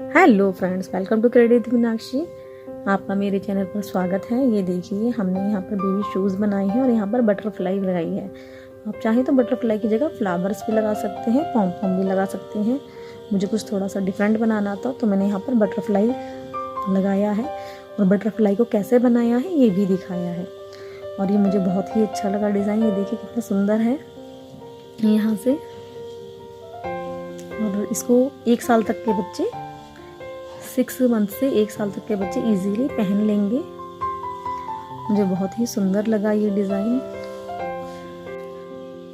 Hello friends, welcome to credit Meenakshi. आपका मेरे channel पर स्वागत है। ये देखिए, हमने यहाँ पर बेबी शूज़ बनाए हैं और यहाँ पर बटरफ्लाई लगाई है। आप चाहें तो बटरफ्लाई की जगह फ्लावर्स भी लगा सकते हैं, पॉम पॉम भी लगा सकते हैं। मुझे कुछ थोड़ा सा डिफरेंट बनाना था तो मैंने यहाँ पर बटरफ्लाई लगाया है और बटरफ्लाई को कैसे बनाया है ये भी दिखाया है। और ये मुझे बहुत ही अच्छा लगा डिज़ाइन। ये देखिए कितना सुंदर है यहाँ से। और इसको 1 साल तक के बच्चे 6 मंथ से 1 साल तक के बच्चे इजीली पहन लेंगे। मुझे बहुत ही सुंदर लगा ये डिज़ाइन।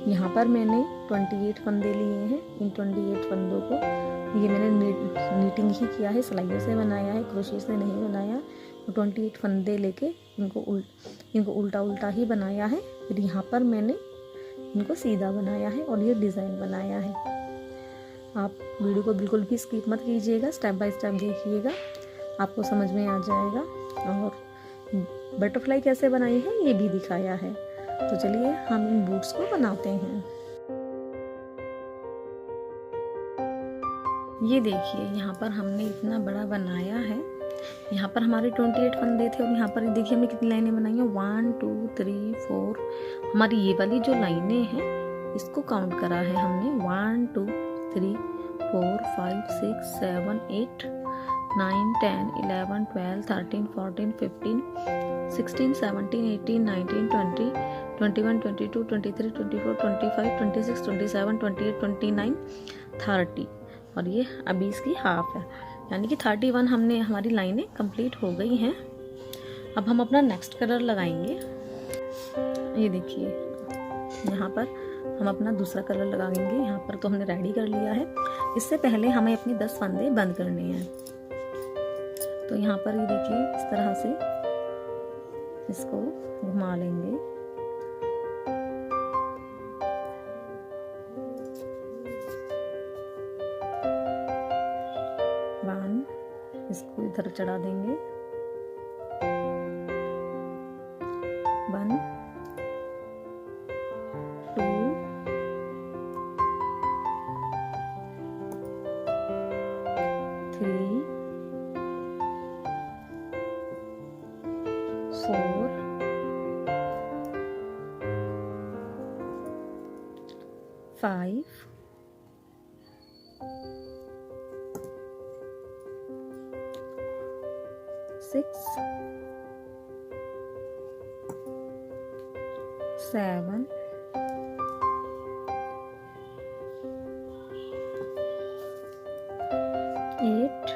यहाँ पर मैंने 28 फंदे लिए हैं। इन 28 फंदों को ये मैंने नीटिंग ही किया है, सिलाइयों से बनाया है, क्रोशे से नहीं बनाया। 28 फंदे लेके इनको उल्टा उल्टा ही बनाया है। फिर यहाँ पर मैंने इनको सीधा बनाया है और ये डिज़ाइन बनाया है। आप वीडियो को बिल्कुल भी स्किप मत कीजिएगा, स्टेप बाय स्टेप देखिएगा, आपको समझ में आ जाएगा। और बटरफ्लाई कैसे बनाई है ये भी दिखाया है। तो चलिए हम इन बूट्स को बनाते हैं। ये देखिए, यहाँ पर हमने इतना बड़ा बनाया है। यहाँ पर हमारे 28 फंदे थे और यहाँ पर देखिए हमने कितनी लाइनें बनाई हैं। 1 2 3 4। हमारी ये वाली जो लाइनें हैं इसको काउंट करा है हमने। 1 2 3 4 5 6 7 8 9 10 11 12 13 14 15 16 17 18 19 20 21 22 23 24 25 26 27 28 29 30। और ये अभी इसकी हाफ है, यानी कि 31 हमने हमारी लाइनें कंप्लीट हो गई हैं। अब हम अपना नेक्स्ट कलर लगाएंगे। ये देखिए, यहाँ पर हम अपना दूसरा कलर लगाएंगे। यहाँ पर तो हमने रेडी कर लिया है। इससे पहले हमें अपने 10 फंदे बंद करने हैं। तो यहाँ पर ये देखिए इस तरह से इसको घुमा लेंगे। इसको इधर चढ़ा देंगे। 1 2 3 4 5 6 7 8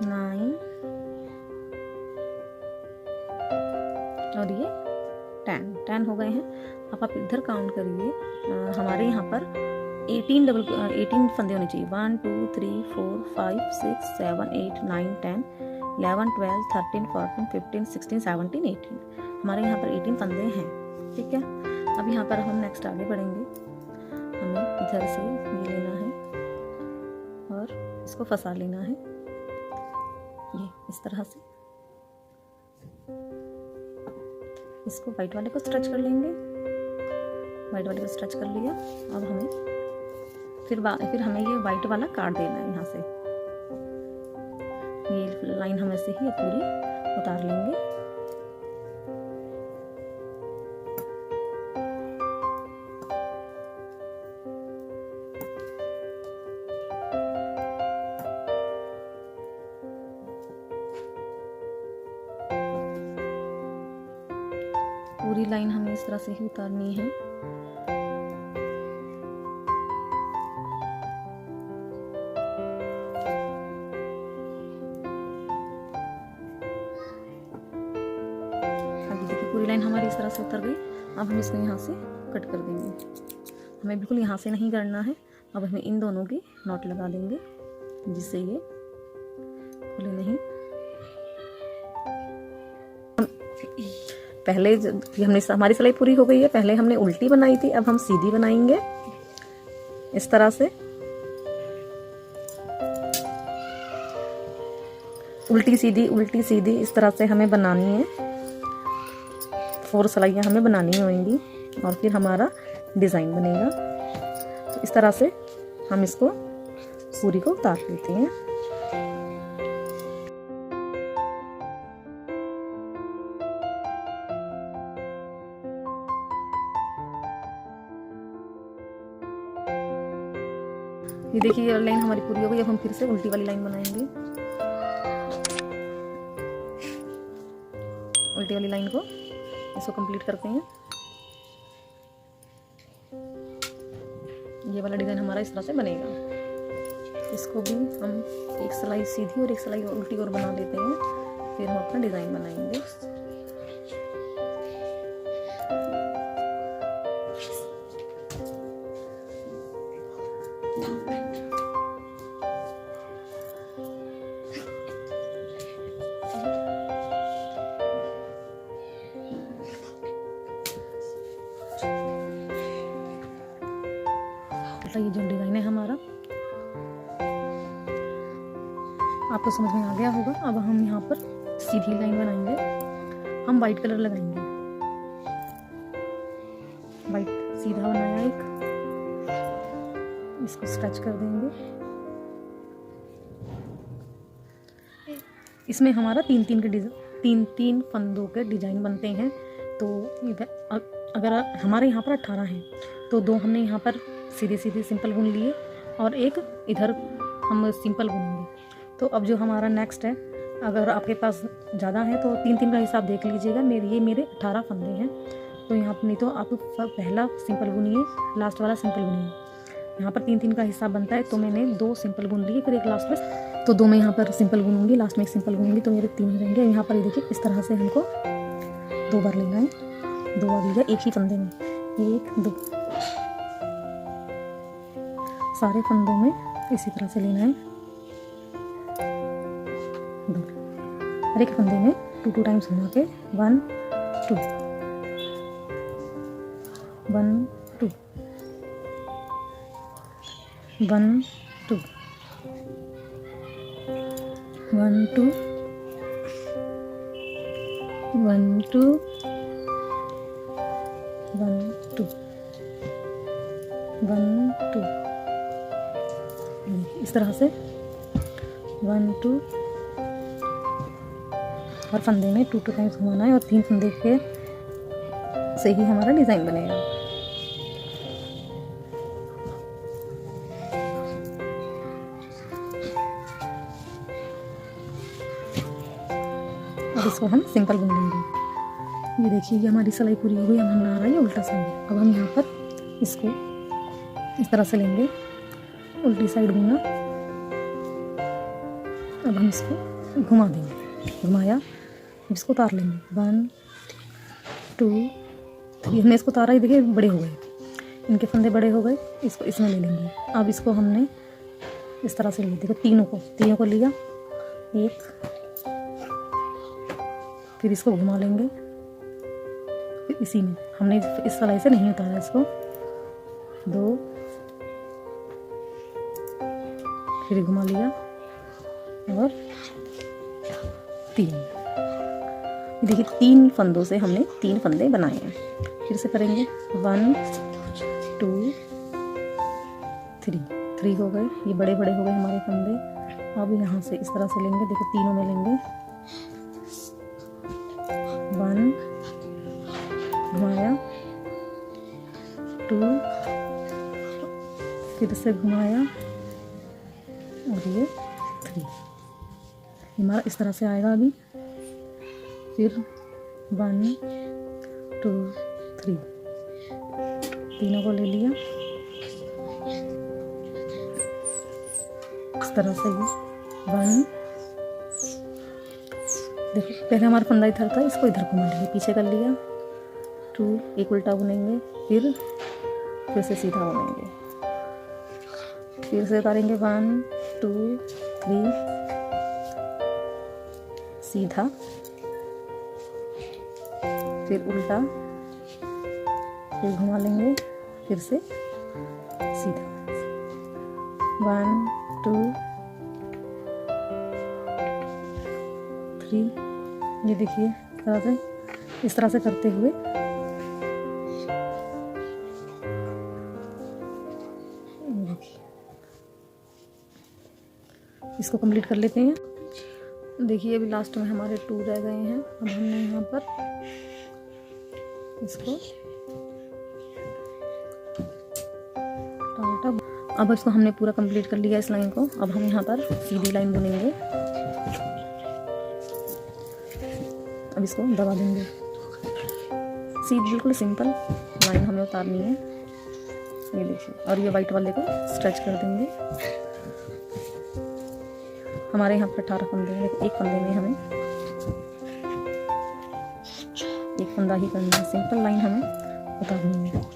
9 और ये 10 हो गए हैं। अब आप इधर काउंट करिए। हमारे यहाँ पर 18 फंदे होने चाहिए। 1 2 3 4 5 6 7 8 9 10 11 12 13 14 15 16 17 18। हमारे यहाँ पर 18 फंदे हैं। ठीक है, अब यहाँ पर हम नेक्स्ट आगे बढ़ेंगे। हमें इधर से ये लेना है और इसको फंसा लेना है। ये इस तरह से इसको वाइट वाले को स्ट्रेच कर लेंगे। वाइट वाले को स्ट्रेच कर लिया। अब हमें फिर हमें ये वाइट वाला काट देना है। यहाँ से ये लाइन हम ऐसे ही पूरी उतार लेंगे। पूरी लाइन हमें इस तरह से ही उतारनी है। पूरी लाइन हमारी इस तरह से उतर गई। अब हम इसको यहाँ से कट कर देंगे। हमें बिल्कुल यहाँ से नहीं करना है। अब हमें इन दोनों की नॉट लगा देंगे जिससे ये खुले नहीं। पहले हमने हमारी सिलाई पूरी हो गई है। पहले हमने उल्टी बनाई थी, अब हम सीधी बनाएंगे इस तरह से। उल्टी सीधी इस तरह से हमें बनानी है। 4 सिलाइयाँ हमें बनानी होंगी और फिर हमारा डिज़ाइन बनेगा। तो इस तरह से हम इसको पूरी को उतार लेते हैं। ये देखिए ये लाइन हमारी पूरी हो गई। अब हम फिर से उल्टी वाली लाइन बनाएंगे। उल्टी वाली लाइन को इसको कंप्लीट करते हैं। ये वाला डिज़ाइन हमारा इस तरह से बनेगा। इसको भी हम एक सिलाई सीधी और एक सिलाई उल्टी और बना लेते हैं, फिर हम अपना डिज़ाइन बनाएंगे। ये जो डिज़ाइन है हमारा आपको समझ में आ गया होगा। अब हम यहाँ पर सीधी लाइन बनाएंगे। हम वाइट कलर लगाएंगे। वाइट सीधा बनाया एक, इसको स्ट्रेच कर देंगे। इसमें हमारा तीन तीन फंदों के डिजाइन बनते हैं। तो अगर हमारे यहाँ पर 18 हैं तो 2 हमने यहाँ पर सीधे सीधे सिंपल बुन लिए और एक इधर हम सिंपल बुनेंगे। तो अब जो हमारा नेक्स्ट है, अगर आपके पास ज़्यादा है तो 3-3 का हिसाब देख लीजिएगा। मेरे 18 फंदे हैं, तो यहाँ पर नहीं तो आप पहला सिंपल बुनिए, लास्ट वाला सिंपल बुनिए। यहाँ पर 3-3 का हिसाब बनता है, तो मैंने 2 सिंपल बुन लिए, फिर एक लास्ट में, तो 2 मैं यहाँ पर सिंपल बुनूंगी, लास्ट में एक सिंपल बुनूंगी, तो मेरे 3 हो जाएंगे। यहाँ पर ये देखिए इस तरह से हमको 2 बार लेना है, 2 बार लीजिए एक ही फंदे में, 1 2 सारे फंदों में इसी तरह से लेना है 2, हर एक फंदे में 2 टाइम्स घुमा के 1 2 1 2 1 2 1 2 1 2 1 2 1 2 इस तरह से 1 2 हर फंदे में 2 टाइम्स घुमाना है और 3 फंदे के से ही हमारा डिज़ाइन बनेगा। अब इसको हम सिंपल बुन लेंगे। ये देखिए ये हमारी सिलाई पूरी हो गई। हम बना रहा है उल्टा साइड। अब हम यहाँ पर इसको इस तरह से लेंगे, उल्टी साइड बुनना। अब हम इसको घुमा देंगे, घुमाया, अब इसको उतार लेंगे 1 2 3। हमने इसको उतारा, ही देखिए बड़े हो गए, इनके फंदे बड़े हो गए, इसको इसमें ले लेंगे। अब इसको हमने इस तरह से ले, देखो तीनों को लिया, एक, फिर इसको घुमा लेंगे, फिर इसी में हमने इस सिलाई से नहीं उतारा इसको, 2 फिर घुमा लिया और 3। देखिए 3 फंदों से हमने 3 फंदे बनाए हैं। फिर से करेंगे 1 2 3 हो गए, ये बड़े बड़े हो गए हमारे फंदे। अब यहाँ से इस तरह से लेंगे, देखो तीनों में लेंगे, 1 घुमाया, 2 फिर से घुमाया और ये 3 हमारा इस तरह से आएगा। अभी फिर 1 2 3 तीनों को ले लिया इस तरह से, ये 1 देखो पहले हमारा फंदा इधर था, इसको इधर घुमा लिया, पीछे कर लिया, 2 एक उल्टा बुनेंगे, फिर से सीधा बुनेंगे, फिर से करेंगे 1 2 3 सीधा, फिर उल्टा, फिर घुमा लेंगे, फिर से सीधा, 1 2 3। ये देखिए इस तरह से करते हुए इसको कंप्लीट कर लेते हैं। देखिए अभी लास्ट में हमारे 2 रह गए हैं। अब हमने यहाँ पर इसको अब इसको हमने पूरा कंप्लीट कर लिया इस लाइन को। अब हम यहाँ पर सीधी लाइन बुनेंगे। अब इसको दबा देंगे। सीधी बिल्कुल सिंपल लाइन हमें उतारनी है, ये देखिए। और ये वाइट वाले को स्ट्रेच कर देंगे। हमारे यहाँ पर 18 फंदे हैं। एक फंदे में हमें एक फंदा ही करना है। सिंपल लाइन हमें उतारनी है।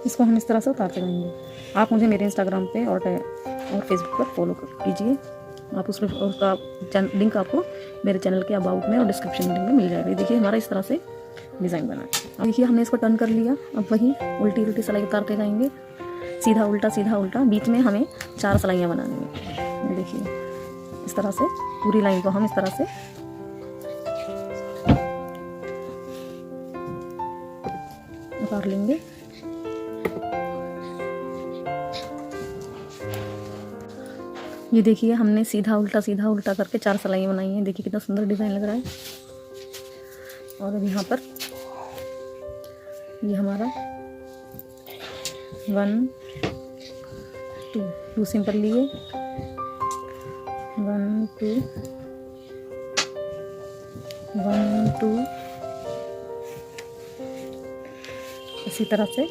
इसको हम इस तरह से उतारते रहेंगे। आप मुझे मेरे इंस्टाग्राम पे और फेसबुक पर फॉलो कीजिए। आप उसका लिंक आपको मेरे चैनल के अबाउट में और डिस्क्रिप्शन लिंक में मिल जाएगा। देखिए हमारा इस तरह से डिज़ाइन बना है। अब देखिए हमने इसको टर्न कर लिया। अब वही उल्टी उल्टी सिलाई उतारते जाएंगे, सीधा उल्टा। बीच में हमें 4 सिलाइयाँ बनानी है। देखिए इस तरह से पूरी लाइन को हम इस तरह से उतार लेंगे। ये देखिए हमने सीधा उल्टा करके 4 सिलाइयाँ बनाई हैं। देखिए कितना सुंदर डिज़ाइन लग रहा है। और अब यहाँ पर ये हमारा 1 2 सिंपल लिए, 1 2 1 2 इसी तरह से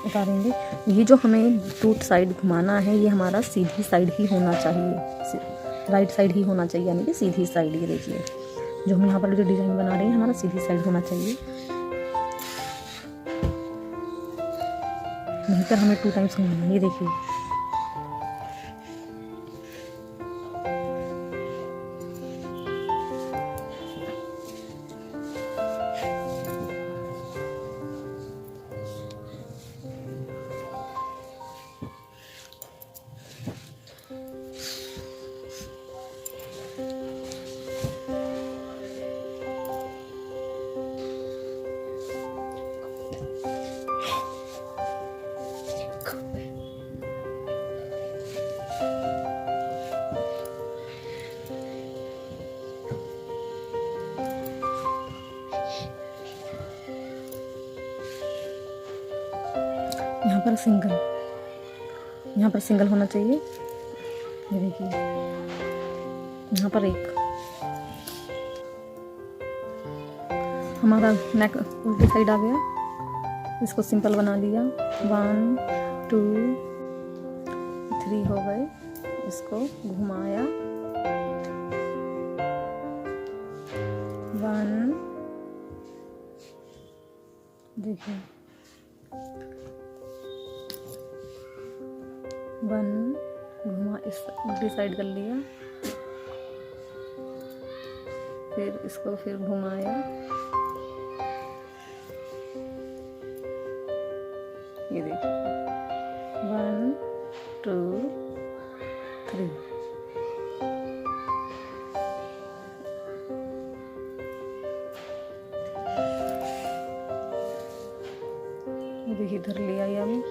उतारेंगे। ये जो हमें टूट साइड घुमाना है ये हमारा सीधी साइड ही होना चाहिए, राइट साइड ही होना चाहिए, यानी कि सीधी साइड। ये देखिए जो हम यहाँ पर जो डिज़ाइन बना रहे हैं हमारा सीधी साइड होना चाहिए, नहीं कर हमें 2 टाइम्स घुमाना है। ये देखिए यहाँ पर सिंगल होना चाहिए। ये देखिए यहाँ पर एक हमारा नेक उल्टी साइड आ गया। इसको सिंपल बना लिया। 1 2 3 हो गए। इसको घुमाया, 1 देखिए 1 घुमा, इस उल्टी साइड कर लिया, फिर इसको फिर घुमाया, ये देखिए 1 2 3। देखिए इधर ले आई हम।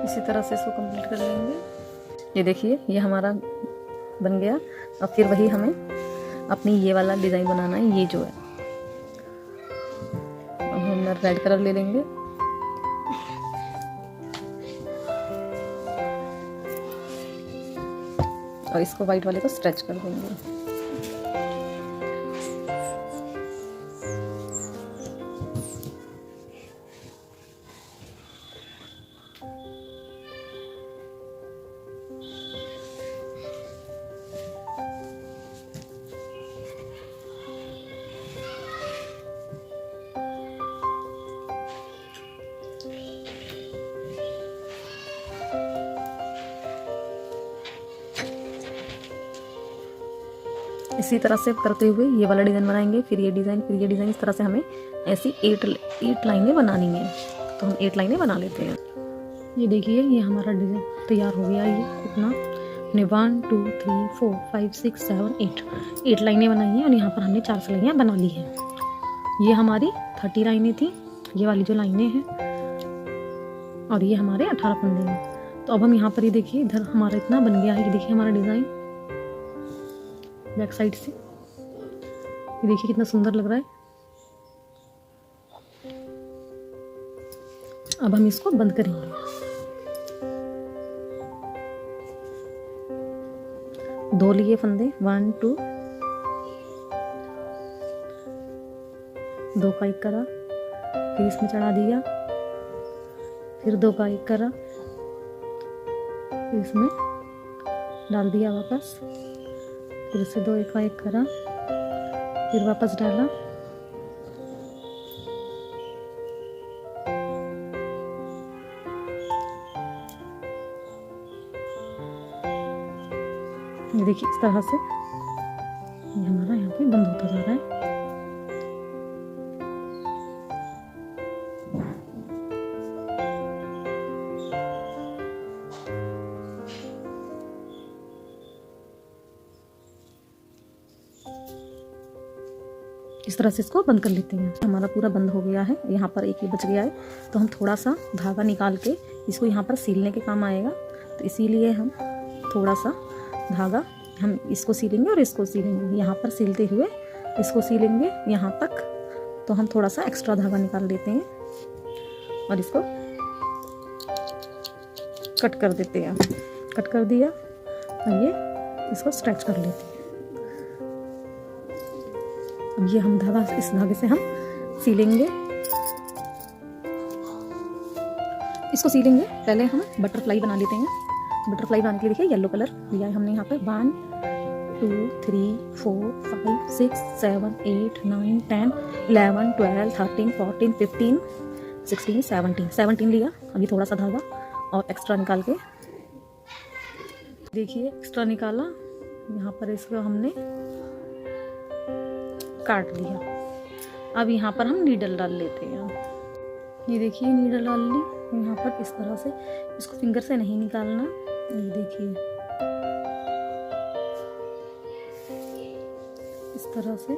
इसी तरह से इसको कंप्लीट कर लेंगे। ये देखिए ये हमारा बन गया। अब फिर वही हमें अपनी ये वाला डिज़ाइन बनाना है। ये जो है रेड कलर ले लेंगे। और इसको वाइट वाले को स्ट्रेच कर देंगे। इसी तरह से करते हुए ये वाला डिज़ाइन बनाएंगे, फिर ये डिज़ाइन, फिर ये डिज़ाइन। इस तरह से हमें ऐसी 8 लाइनें बनानी हैं। तो हम 8 लाइनें बना लेते हैं। ये देखिए, ये हमारा डिज़ाइन तैयार हो गया। ये कितना, 1 2 3 4 5 6 7 8 लाइनें बनाई हैं और यहाँ पर हमने 4 सिलाइयाँ बना ली हैं। ये हमारी 30 लाइनें थी, ये वाली जो लाइनें हैं, और ये हमारे 18 फंदे हैं। तो अब हम यहाँ पर ये देखिए, इधर हमारा इतना बन गया है। ये देखिए हमारा डिज़ाइन बैक साइड से, ये देखिए कितना सुंदर लग रहा है। अब हम इसको बंद करेंगे। दो लिए फंदे, 1 2, 2 का 1 करा, फिर इसमें चढ़ा दिया, फिर 2 का 1 करा, फिर इसमें डाल दिया वापस, फिर से 2 का 1 करा, फिर वापस डाला, ये देखिए इस तरह से ये हमारा यहाँ पे बंद होता जा रहा है। इस तरह से इसको बंद कर लेते हैं। हमारा पूरा बंद हो गया है। यहाँ पर एक ही बच गया है, तो हम थोड़ा सा धागा निकाल के इसको यहाँ पर सीलने के काम आएगा। तो इसीलिए हम थोड़ा सा धागा हम इसको सीलेंगे और इसको सीलेंगे। यहाँ पर सीलते हुए इसको सीलेंगे यहाँ तक। तो हम थोड़ा सा एक्स्ट्रा धागा निकाल लेते हैं और इसको कट कर देते हैं। कट कर दिया और ये इसको स्ट्रेच कर लेते हैं। अब ये हम धागा, इस धागे से हम सीलेंगे, इसको सीलेंगे। पहले हम बटरफ्लाई बना लेते हैं। बटरफ्लाई बनाने के लिए देखिए येलो कलर लिया है हमने यहाँ पर। 1 2 3 4 5 6 7 8 9 10 11 12 13 14 15 16 17 लिया। अभी थोड़ा सा धागा और एक्स्ट्रा निकाल के देखिए, एक्स्ट्रा निकाला, यहाँ पर इसको हमने काट दिया। अब यहाँ पर हम नीडल डाल लेते हैं। ये देखिए नीडल डाल ली यहाँ पर। इस तरह से इसको फिंगर से नहीं निकालना। ये देखिए इस तरह से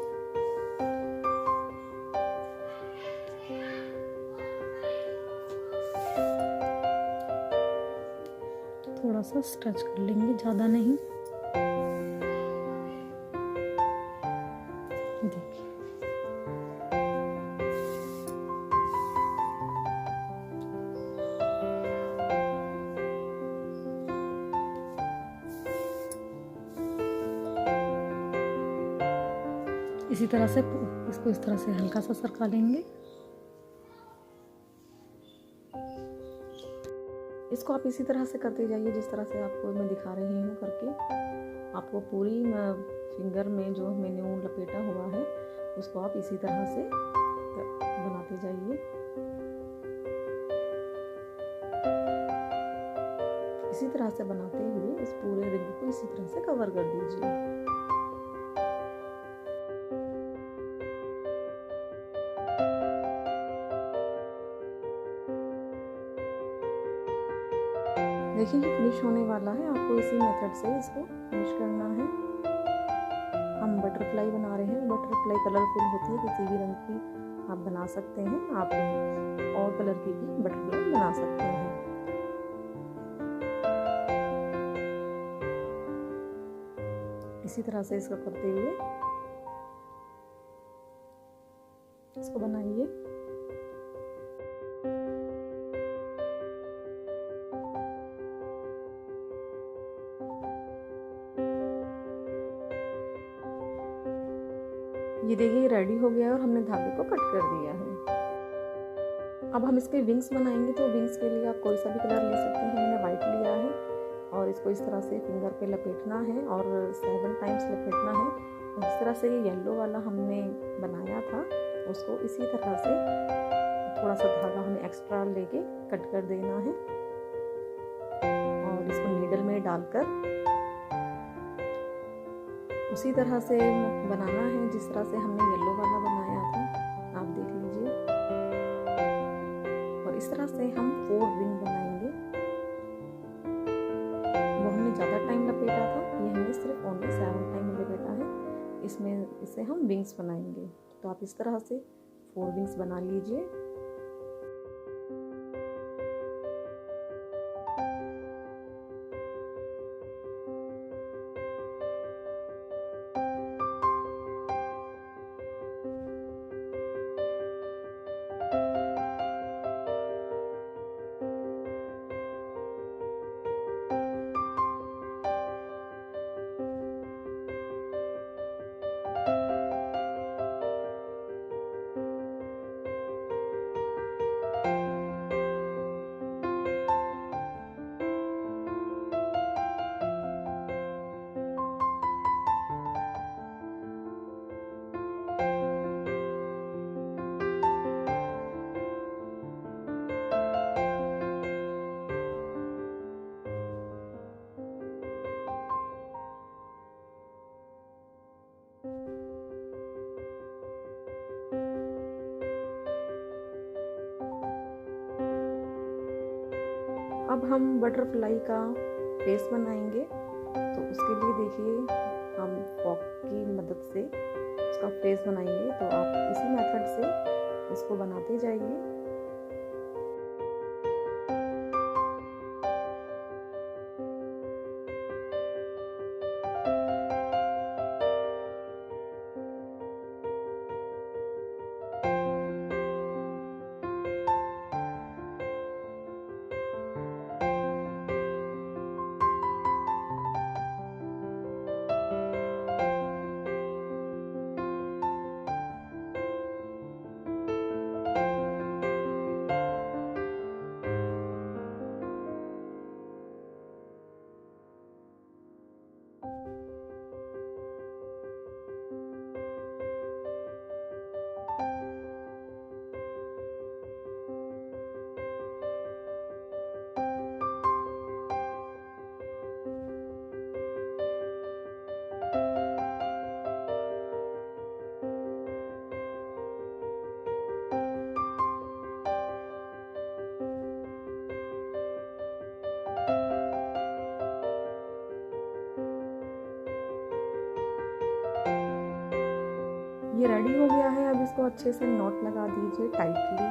थोड़ा सा स्ट्रेच कर लेंगे, ज़्यादा नहीं। देखिए इसी तरह से इसको इस तरह से हल्का सा सरका लेंगे। इसको आप इसी तरह से करते जाइए जिस तरह से आपको मैं दिखा रही हूँ करके। आपको पूरी फिंगर में जो मैंने ऊन लपेटा हुआ है उसको आप इसी तरह से बनाते जाइए। इसी तरह से बनाते हुए इस पूरे रिंग को इसी तरह से कवर कर दीजिए। देखिए ये फिनिश होने वाला है। आपको इसी मेथड से इसको फिनिश करना है। हम बटरफ्लाई बना रहे हैं। बटरफ्लाई कलरफुल होती है, किसी भी रंग की आप बना सकते हैं। आप और कलर की भी बटरफ्लाई बना सकते हैं। इसी तरह से इसको करते हुए इसको बनाइए। ये देखिए रेडी हो गया है और हमने धागे को कट कर दिया है। अब हम इसके विंग्स बनाएंगे, तो विंग्स के लिए आप कोई सा भी कलर ले सकते हैं। मैंने वाइट लिया है और इसको इस तरह से फिंगर पे लपेटना है और 7 टाइम्स लपेटना है। और जिस तरह से ये येलो वाला हमने बनाया था उसको इसी तरह से थोड़ा सा धागा हमें एक्स्ट्रा लेके कट कर देना है और इसको नीडल में डालकर उसी तरह से बनाना है जिस तरह से हमने येलो वाला बनाया था, आप देख लीजिए। और इस तरह से हम 4 रिंग बनाएंगे। वो हमने ज़्यादा टाइम लपेटा था, ये हमने सिर्फ ओनली 7 टाइम लपेटा है। इसे हम विंग्स बनाएंगे। तो आप इस तरह से 4 विंग्स बना लीजिए। अब हम बटरफ्लाई का फेस बनाएंगे। तो उसके लिए देखिए हम फॉक की मदद से उसका फेस बनाएंगे। तो आप इसी मेथड से इसको बनाते जाइए। ये रेडी हो गया है। अब इसको अच्छे से नॉट लगा दीजिए टाइटली,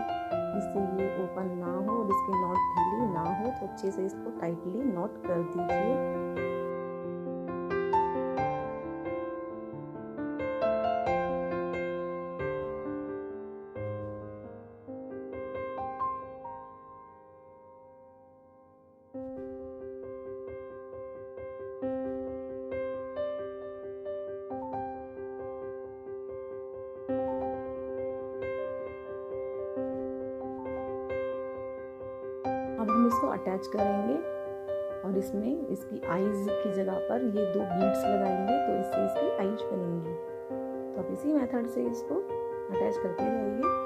जिससे ये ओपन ना हो और इसकी नॉट ढीली ना हो। तो अच्छे से इसको टाइटली नॉट कर दीजिए। अब हम इसको अटैच करेंगे और इसमें इसकी आईज की जगह पर ये 2 बीड्स लगाएंगे, तो इससे इसकी आईज बनेंगी। तो आप इसी मेथड से इसको अटैच करते जाइए।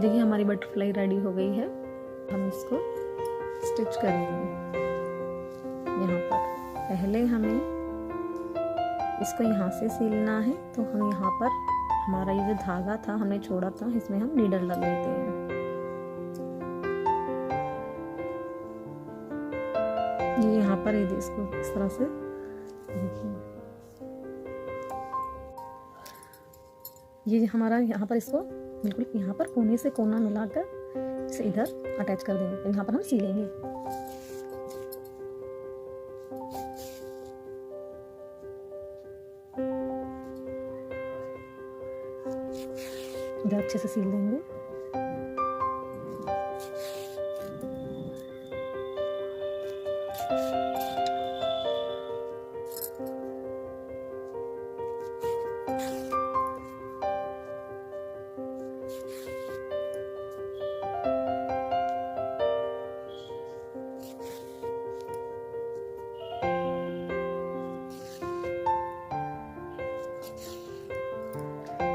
देखिए हमारी बटरफ्लाई रेडी हो गई है। हम इसको स्टिच करेंगे। यहाँ पर पहले हमें इसको यहाँ से सिलना है, तो हम यहाँ पर हमारा ये जो धागा था हमने छोड़ा था, इसमें हम नीडल लग लेते हैं। ये यहाँ पर इसको इस तरह से देखिए, ये हमारा यहाँ पर इसको बिल्कुल यहाँ पर कोने से कोना मिलाकर इसे इधर अटैच कर देंगे। तो यहाँ पर हम सिलेंगे। इधर अच्छे से सिल देंगे।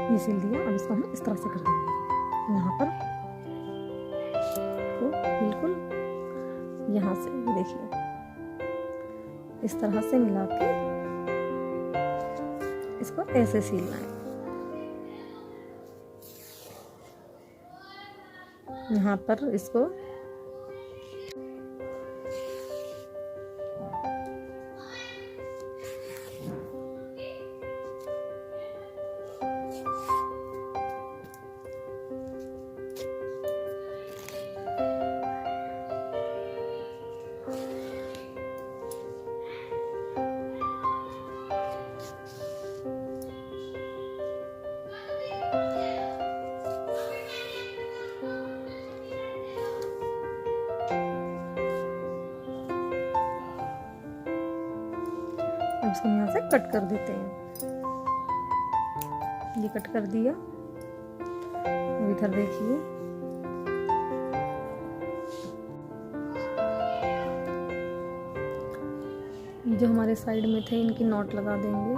ये सिल दिया। अब इसको हम इस तरह से कर देंगे। यहाँ पर तो बिल्कुल यहाँ से देखिए इस तरह से मिला के इसको ऐसे सिलना है। यहाँ पर इसको इसको यहाँ से कट कर देते हैं। ये कट कर दिया। इधर देखिए ये जो हमारे साइड में थे इनकी नॉट लगा देंगे।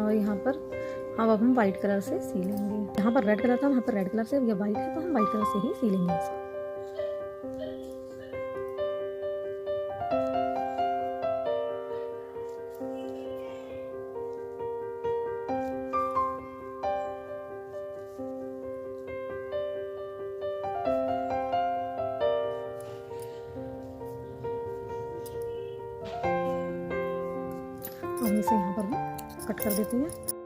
और यहाँ पर अब हम वाइट कलर से सिलेंगे। यहाँ पर रेड कलर था, वहाँ पर रेड कलर से, अब ये वाइट है तो हम वाइट कलर से ही सिलेंगे इसको। अब इसे यहाँ पर हम कट कर देते हैं।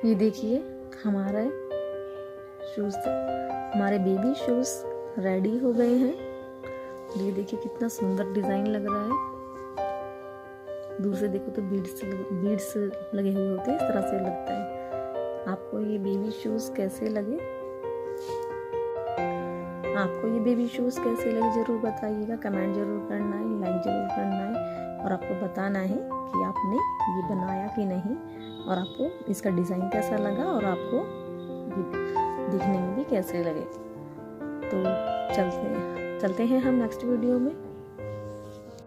ये देखिए हमारे शूज़, हमारे बेबी शूज़ रेडी हो गए हैं। ये देखिए कितना सुंदर डिज़ाइन लग रहा है। दूर से देखो तो बीड्स लगे हुए होते हैं, इस तरह से लगता है। आपको ये बेबी शूज़ कैसे लगे? आपको ये बेबी शूज़ कैसे लगे ज़रूर बताइएगा, कमेंट ज़रूर करना है, लाइक ज़रूर करना है और आपको बताना है कि आपने ये बनाया कि नहीं और आपको इसका डिज़ाइन कैसा लगा और आपको ये दिखने में भी कैसे लगे। तो चलते हैं हम नेक्स्ट वीडियो में,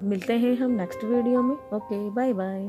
मिलते हैं हम नेक्स्ट वीडियो में। Okay, bye bye.